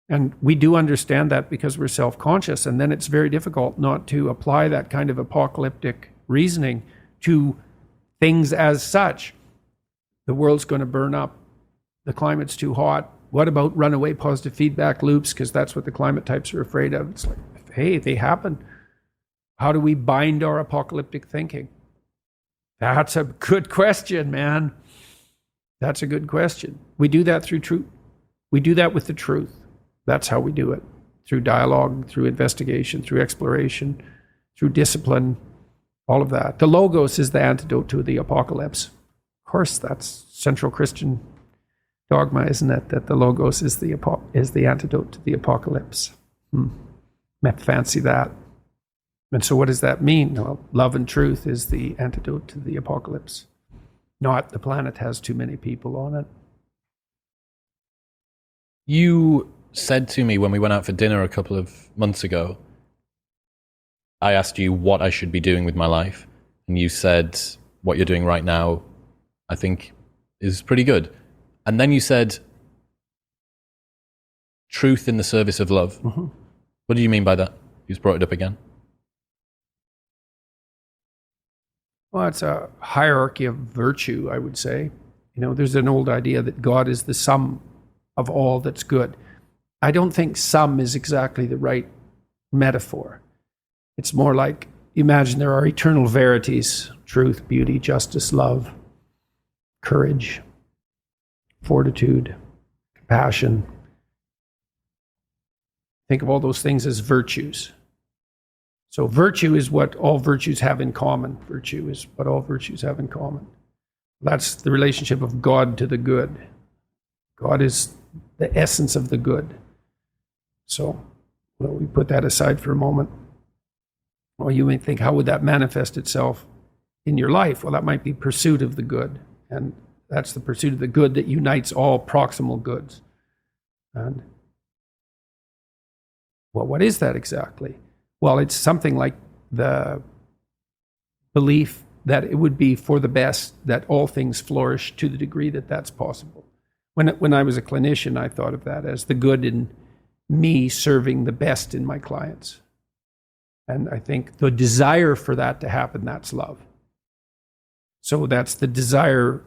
And we do understand that because we're self-conscious, and then it's very difficult not to apply that kind of apocalyptic reasoning to things as such. The world's going to burn up. The climate's too hot. What about runaway positive feedback loops? Because that's what the climate types are afraid of. It's like, hey, they happen. How do we bind our apocalyptic thinking? That's a good question, man. That's a good question. We do that through truth. We do that with the truth. That's how we do it. Through dialogue, through investigation, through exploration, through discipline, all of that. The Logos is the antidote to the apocalypse. Of course, that's central Christian dogma, isn't it? That the Logos is the antidote to the apocalypse. Fancy that. And so what does that mean? Well, love and truth is the antidote to the apocalypse. Not the planet has too many people on it. You said to me when we went out for dinner a couple of months ago, I asked you what I should be doing with my life. And you said, what you're doing right now, I think is pretty good. And then you said, truth in the service of love. Mm-hmm. What do you mean by that? You just brought it up again. Well, it's a hierarchy of virtue, I would say. You know, there's an old idea that God is the sum of all that's good. I don't think sum is exactly the right metaphor. It's more like, imagine there are eternal verities: truth, beauty, justice, love, courage, fortitude, compassion. Think of all those things as virtues. So virtue is what all virtues have in common. Virtue is what all virtues have in common. That's the relationship of God to the good. God is the essence of the good. So, well, we put that aside for a moment. Well, you may think, how would that manifest itself in your life? Well, that might be pursuit of the good. And that's the pursuit of the good that unites all proximal goods. And well, what is that exactly? Well, it's something like the belief that it would be for the best that all things flourish to the degree that that's possible. When I was a clinician, I thought of that as the good in me serving the best in my clients. And I think the desire for that to happen, that's love. So that's the desire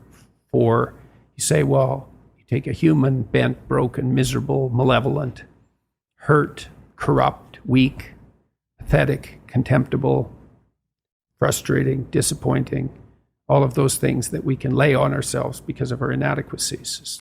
for, you say, well, you take a human, bent, broken, miserable, malevolent, hurt, corrupt, weak, pathetic, contemptible, frustrating, disappointing, all of those things that we can lay on ourselves because of our inadequacies.